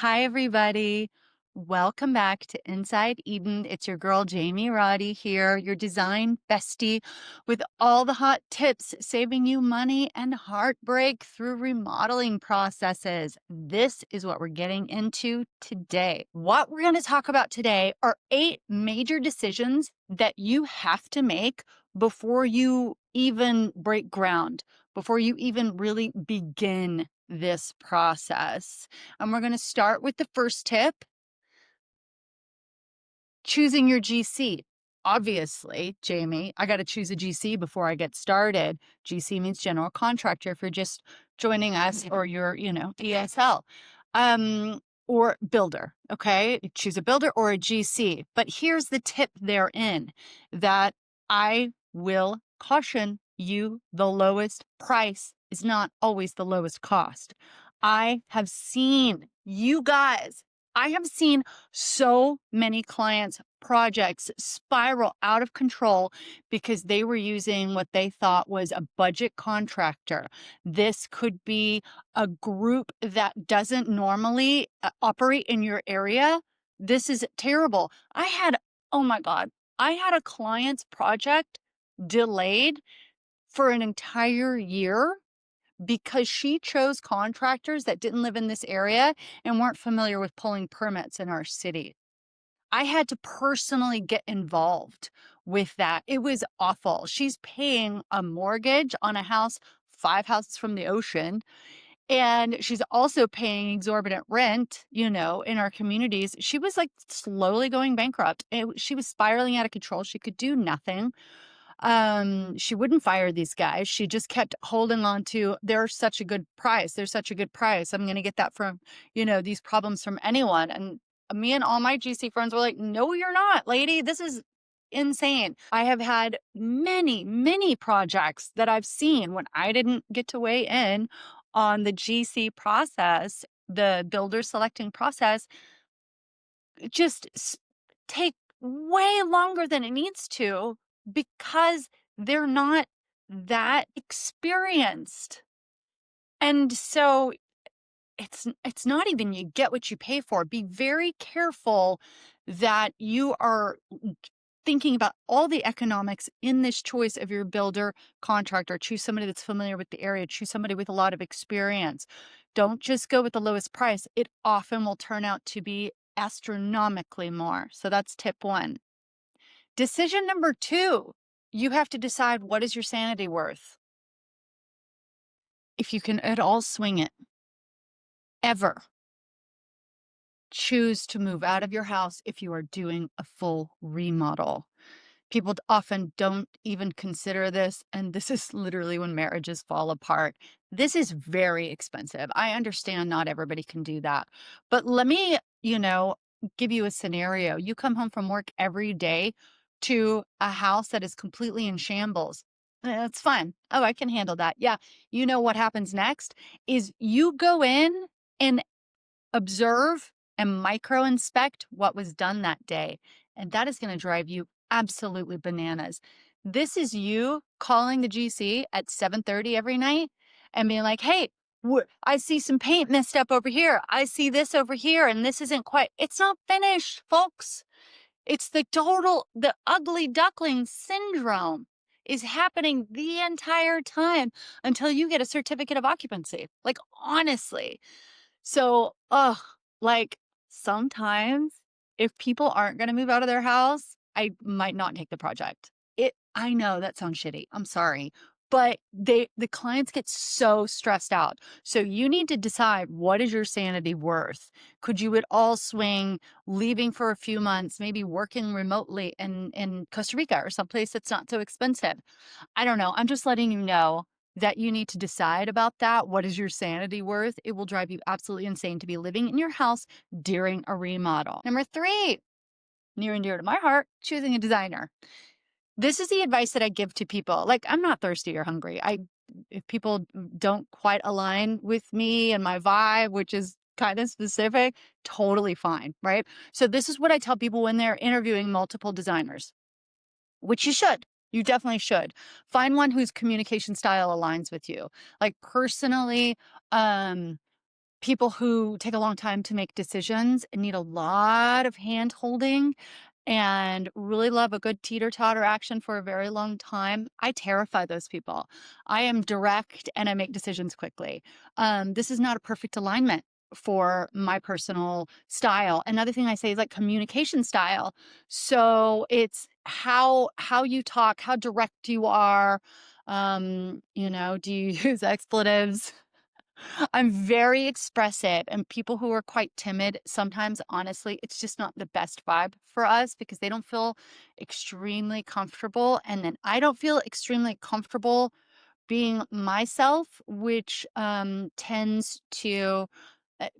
Hi, everybody. Welcome back to Inside Eden. It's your girl, Jamie Roddy here, your design bestie with all the hot tips saving you money and heartbreak through remodeling processes. This is what we're getting into today. What we're going to talk about today are 8 major decisions that you have to make before you even break ground, before you even really begin this process. And we're going to start with the first tip, choosing your GC. Obviously, Jamie, I got to choose a GC before I get started. GC means general contractor if you're just joining us or you're, ESL. Or builder, okay? Choose a builder or a GC. But here's the tip therein that I will caution you, the lowest price is not always the lowest cost. I have seen so many clients' projects spiral out of control because they were using what they thought was a budget contractor. This could be a group that doesn't normally operate in your area. This is terrible. Oh my God, I had a client's project delayed for an entire year because she chose contractors that didn't live in this area and weren't familiar with pulling permits in our city. I had to personally get involved with that. It was awful. She's paying a mortgage on a house 5 houses from the ocean, and she's also paying exorbitant rent, in our communities. She was like slowly going bankrupt. She was spiraling out of control. She could do nothing. She wouldn't fire these guys. She just kept holding on to, they're such a good price. They're such a good price. I'm going to get that from, these problems from anyone. And me and all my GC friends were like, no, you're not, lady. This is insane. I have had many, many projects that I've seen when I didn't get to weigh in on the GC process, the builder selecting process, just take way longer than it needs to because they're not that experienced. And so it's not even you get what you pay for. Be very careful that you are thinking about all the economics in this choice of your builder contractor. Choose somebody that's familiar with the area. Choose somebody with a lot of experience. Don't just go with the lowest price. It often will turn out to be astronomically more. So that's tip 1. Decision number 2, you have to decide, what is your sanity worth? If you can at all swing it, ever choose to move out of your house if you are doing a full remodel. People often don't even consider this, and this is literally when marriages fall apart. This is very expensive. I understand not everybody can do that. But let me, give you a scenario. You come home from work every day to a house that is completely in shambles. That's fine. Oh, I can handle that. Yeah. You know what happens next is you go in and observe and micro inspect what was done that day. And that is going to drive you absolutely bananas. This is you calling the GC at 7:30 every night and being like, hey, I see some paint messed up over here. I see this over here, and this isn't quite, it's not finished, folks. It's the ugly duckling syndrome is happening the entire time until you get a certificate of occupancy. Like, honestly. So, like sometimes if people aren't going to move out of their house, I might not take the project. I know that sounds shitty. I'm sorry. But the clients get so stressed out. So you need to decide, what is your sanity worth? Could you at all swing leaving for a few months, maybe working remotely in Costa Rica or someplace that's not so expensive? I don't know. I'm just letting you know that you need to decide about that. What is your sanity worth? It will drive you absolutely insane to be living in your house during a remodel. Number 3, near and dear to my heart, choosing a designer. This is the advice that I give to people. Like, I'm not thirsty or hungry. If people don't quite align with me and my vibe, which is kind of specific, totally fine, right? So this is what I tell people when they're interviewing multiple designers, which you should. You definitely should. Find one whose communication style aligns with you. Like, personally, People who take a long time to make decisions and need a lot of hand holding and really love a good teeter-totter action for a very long time, I terrify those people. I am direct and I make decisions quickly. This is not a perfect alignment for my personal style. Another thing I say is like communication style. So it's how you talk, how direct you are. Do you use expletives? I'm very expressive, and people who are quite timid, sometimes, honestly, it's just not the best vibe for us because they don't feel extremely comfortable. And then I don't feel extremely comfortable being myself, which tends to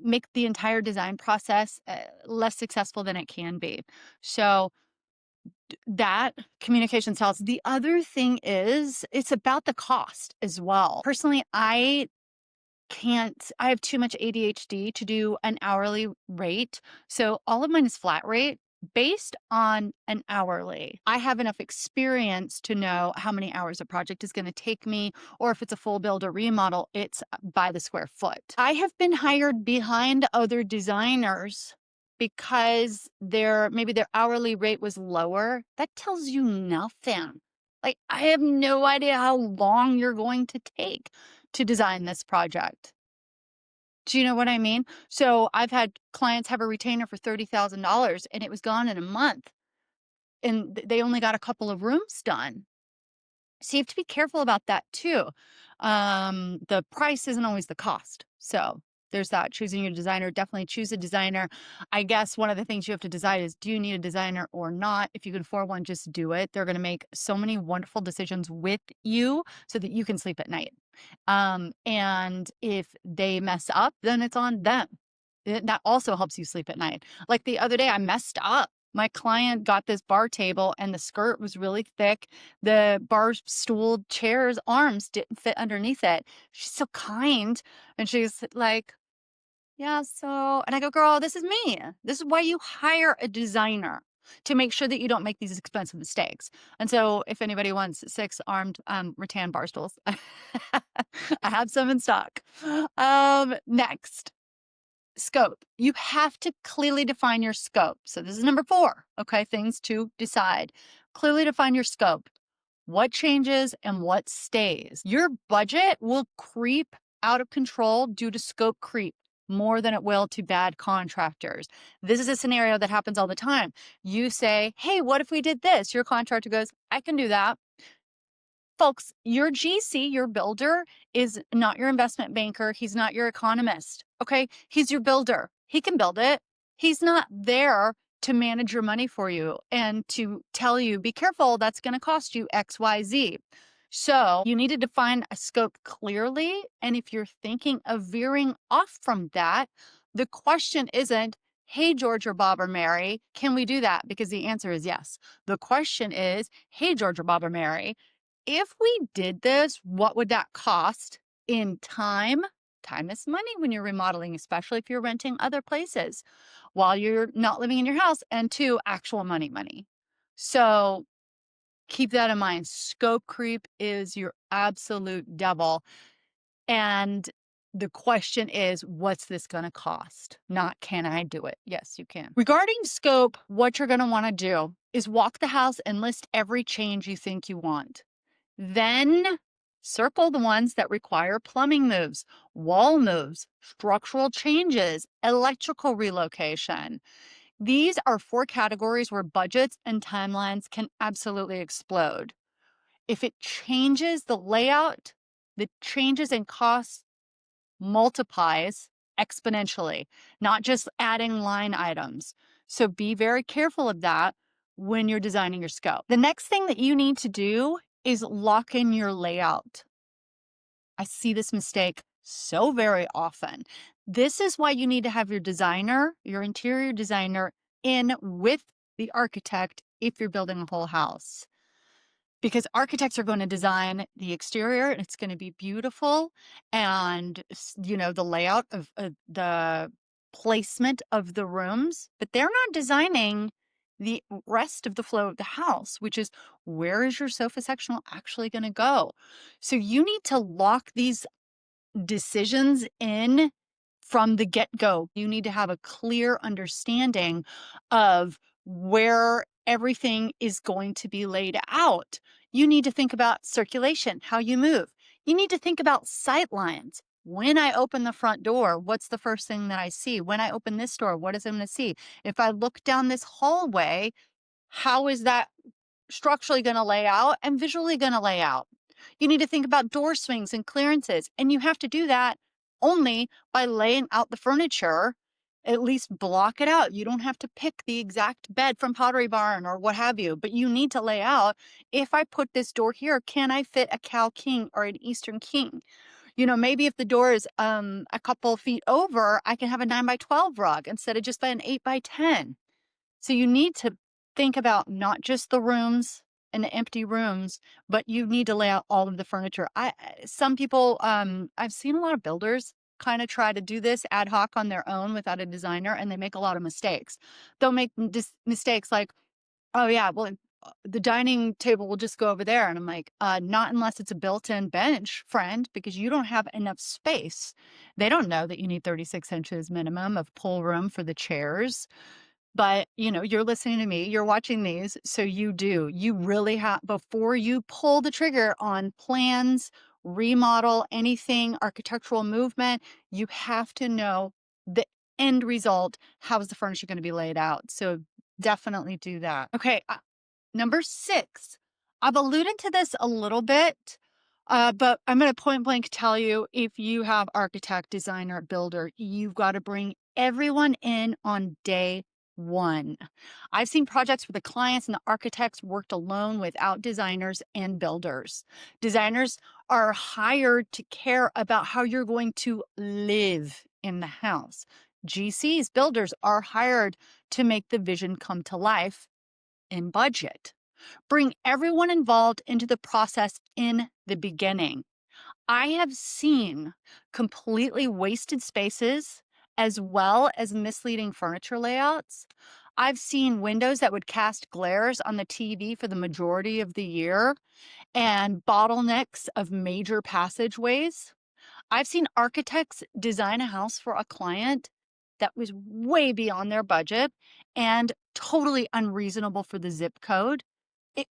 make the entire design process less successful than it can be. So, that communication styles. The other thing is it's about the cost as well. Personally, I have too much ADHD to do an hourly rate. So all of mine is flat rate based on an hourly. I have enough experience to know how many hours a project is going to take me, or if it's a full build or remodel, it's by the square foot. I have been hired behind other designers because maybe their hourly rate was lower. That tells you nothing. Like, I have no idea how long you're going to take to design this project. Do you know what I mean? So I've had clients have a retainer for $30,000 and it was gone in a month, and they only got a couple of rooms done. So you have to be careful about that too. The price isn't always the cost. So there's that. Choosing your designer, definitely choose a designer. I guess one of the things you have to decide is, do you need a designer or not? If you can afford one, just do it. They're going to make so many wonderful decisions with you so that you can sleep at night. And if they mess up, then it's on them. That also helps you sleep at night. Like the other day, I messed up. My client got this bar table and the skirt was really thick. The bar stool chair's arms didn't fit underneath it. She's so kind. And she's like, yeah, so, and I go, girl, this is me. This is why you hire a designer, to make sure that you don't make these expensive mistakes. And so if anybody wants 6 armed rattan bar stools, I have some in stock. Next. Scope. You have to clearly define your scope. So this is number 4. Okay, things to decide. Clearly define your scope. What changes and what stays. Your budget will creep out of control due to scope creep more than it will to bad contractors. This is a scenario that happens all the time. You say, hey, what if we did this? Your contractor goes, I can do that. Folks, your GC, your builder, is not your investment banker. He's not your economist. Okay. He's your builder. He can build it. He's not there to manage your money for you and to tell you, be careful, that's going to cost you XYZ. So you need to define a scope clearly. And if you're thinking of veering off from that, the question isn't, hey, George or Bob or Mary, can we do that? Because the answer is yes. The question is, hey, George or Bob or Mary, if we did this, what would that cost in time? Time is money when you're remodeling, especially if you're renting other places while you're not living in your house, and 2, actual money. So keep that in mind. Scope creep is your absolute devil. And the question is, what's this going to cost? Not, can I do it? Yes, you can. Regarding scope, what you're going to want to do is walk the house and list every change you think you want. Then circle the ones that require plumbing moves, wall moves, structural changes, electrical relocation. These are 4 categories where budgets and timelines can absolutely explode. If it changes the layout, the changes in costs multiplies exponentially, not just adding line items. So be very careful of that when you're designing your scope. The next thing that you need to do is lock in your layout. I see this mistake so very often. This is why you need to have your designer, your interior designer, in with the architect if you're building a whole house. Because architects are going to design the exterior and it's going to be beautiful, and the layout of the placement of the rooms, but they're not designing the rest of the flow of the house, which is, where is your sofa sectional actually going to go? So you need to lock these decisions in from the get-go. You need to have a clear understanding of where everything is going to be laid out. You need to think about circulation, how you move. You need to think about sight lines. When I open the front door, what's the first thing that I see? When I open this door, what is I'm going to see? If I look down this hallway, how is that structurally going to lay out and visually going to lay out? You need to think about door swings and clearances, and you have to do that only by laying out the furniture. At least block it out. You don't have to pick the exact bed from Pottery Barn or what have you, but you need to lay out, if I put this door here, can I fit a cow king or an Eastern king? Maybe if the door is a couple feet over, I can have a 9 by 12 rug instead of just an 8 by 10. So you need to think about not just the rooms and the empty rooms, but you need to lay out all of the furniture. Some people, I've seen a lot of builders kind of try to do this ad hoc on their own without a designer, and they make a lot of mistakes. They'll make mistakes like, oh yeah, well, the dining table will just go over there. And I'm like, not unless it's a built-in bench, friend, because you don't have enough space. They don't know that you need 36 inches minimum of pull room for the chairs. But, you're listening to me, you're watching these, so you do. You really have, before you pull the trigger on plans, remodel, anything, architectural movement, you have to know the end result. How is the furniture going to be laid out? So definitely do that. Okay, number 6. I've alluded to this a little bit, but I'm going to point blank tell you, if you have architect, designer, builder, you've got to bring everyone in on day one. I've seen projects where the clients and the architects worked alone without designers and builders. Designers are hired to care about how you're going to live in the house. GCs, builders, are hired to make the vision come to life in budget. Bring everyone involved into the process in the beginning. I have seen completely wasted spaces as well as misleading furniture layouts. I've seen windows that would cast glares on the TV for the majority of the year and bottlenecks of major passageways. I've seen architects design a house for a client that was way beyond their budget and totally unreasonable for the zip code. It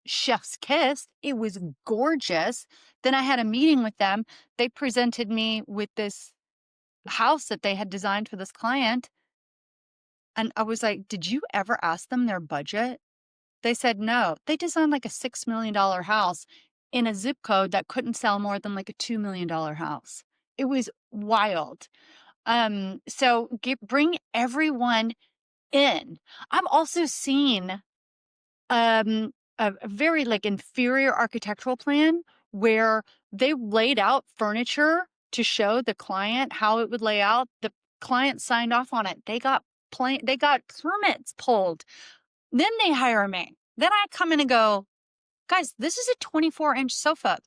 chef's kiss. It was gorgeous. Then I had a meeting with them. They presented me with this house that they had designed for this client. And I was like, did you ever ask them their budget? They said no. They designed like a $6 million house in a zip code that couldn't sell more than like a $2 million house. It was wild. So bring everyone in. I've also seen a very like inferior architectural plan where they laid out furniture to show the client how it would lay out. The client signed off on it. They got permits pulled. Then they hire me. Then I come in and go, guys, this is a 24-inch sofa.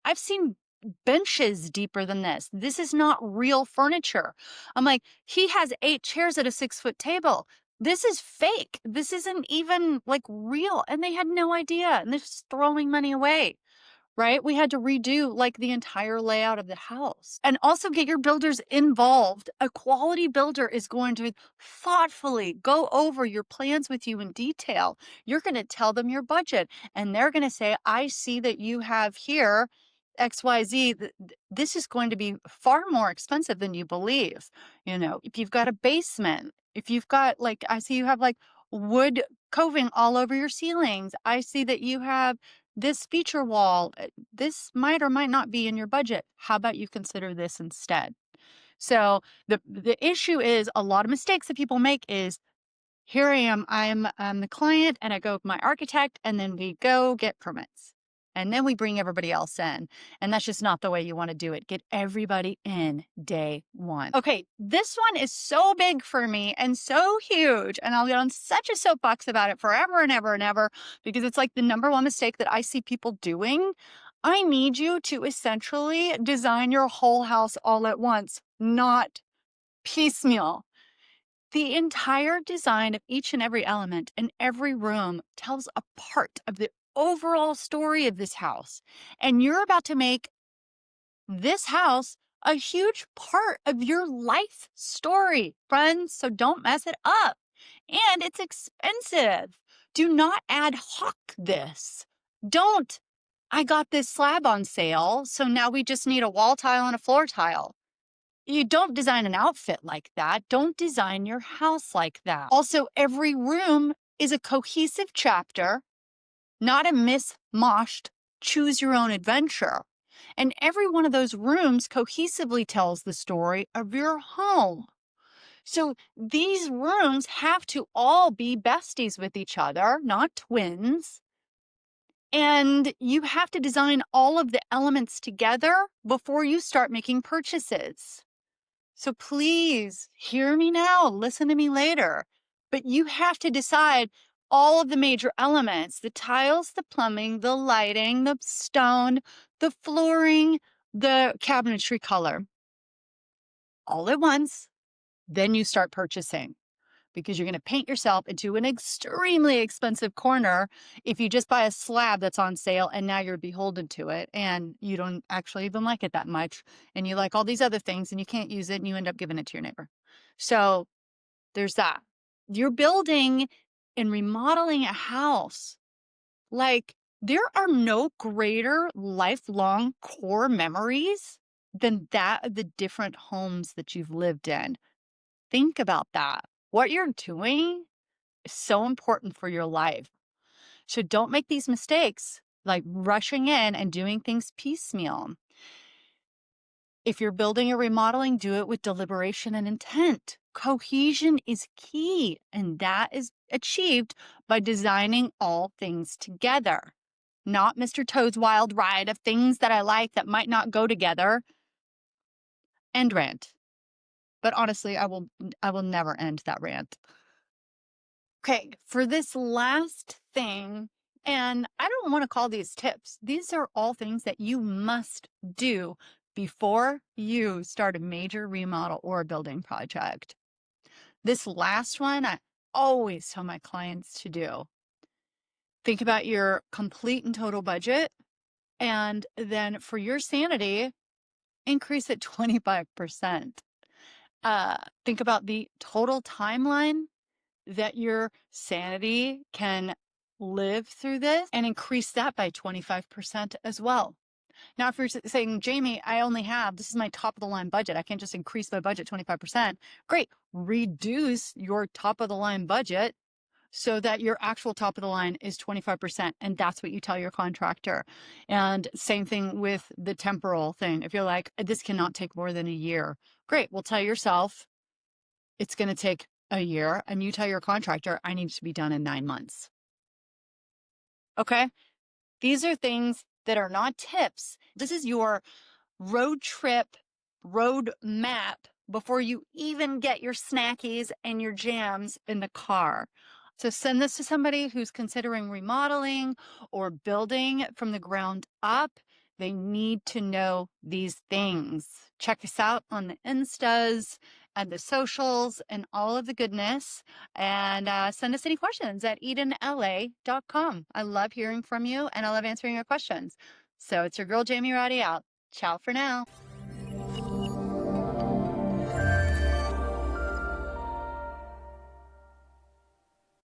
I've seen benches deeper than this. This is not real furniture. I'm like, he has 8 chairs at a 6-foot table. This is fake. This isn't even like real. And they had no idea. And they're just throwing money away. Right? We had to redo like the entire layout of the house. And also get your builders involved. A quality builder is going to thoughtfully go over your plans with you in detail. You're going to tell them your budget, and they're going to say, I see that you have here XYZ. This is going to be far more expensive than you believe. If you've got a basement, if you've got like, I see you have like wood coving all over your ceilings. I see that you have this feature wall. This might or might not be in your budget. How about you consider this instead? So the issue is, a lot of mistakes that people make is, here I am, I'm the client, and I go with my architect, and then we go get permits. And then we bring everybody else in. And that's just not the way you want to do it. Get everybody in day one. Okay, this one is so big for me and so huge. And I'll get on such a soapbox about it forever and ever and ever, because it's like the number one mistake that I see people doing. I need you to essentially design your whole house all at once, not piecemeal. The entire design of each and every element in every room tells a part of the overall story of this house. And you're about to make this house a huge part of your life story, friends. So don't mess it up. And it's expensive. Do not ad hoc this. Don't, I got this slab on sale, so now we just need a wall tile and a floor tile. You don't design an outfit like that. Don't design your house like that. Also, every room is a cohesive chapter, not a mismoshed choose your own adventure. And every one of those rooms cohesively tells the story of your home. So these rooms have to all be besties with each other, not twins. And you have to design all of the elements together before you start making purchases. So please hear me now, listen to me later. But you have to decide all of the major elements, the tiles, the plumbing, the lighting, the stone, the flooring, the cabinetry color, all at once. Then you start purchasing, because you're going to paint yourself into an extremely expensive corner if you just buy a slab that's on sale and now you're beholden to it and you don't actually even like it that much and you like all these other things and you can't use it and you end up giving it to your neighbor. So there's that. You're building and remodeling a house. Like, there are no greater lifelong core memories than that of the different homes that you've lived in. Think about that. What you're doing is so important for your life. So don't make these mistakes, like rushing in and doing things piecemeal. If you're building or remodeling, do it with deliberation and intent. Cohesion is key, and that is achieved by designing all things together, not Mr. Toad's Wild Ride of things that I like that might not go together. End rant. But honestly, I will never end that rant. Okay, for this last thing, and I don't want to call these tips. These are all things that you must do before you start a major remodel or a building project. This last one, I always tell my clients to do. Think about your complete and total budget, and then for your sanity, increase it 25%. Think about the total timeline that your sanity can live through this and increase that by 25% as well. Now, if you're saying, Jamie, this is my top of the line budget, I can't just increase my budget 25%. Great. Reduce your top of the line budget so that your actual top of the line is 25%. And that's what you tell your contractor. And same thing with the temporal thing. If you're like, this cannot take more than a year, great. Well, tell yourself it's going to take a year, and you tell your contractor, I need to be done in 9 months. Okay? These are things that are not tips. This is your road trip, road map before you even get your snackies and your jams in the car. So send this to somebody who's considering remodeling or building from the ground up. They need to know these things. Check us out on the Instas and the socials and all of the goodness. And send us any questions at EdenLA.com. I love hearing from you and I love answering your questions. So it's your girl, Jamie Roddy, out. Ciao for now.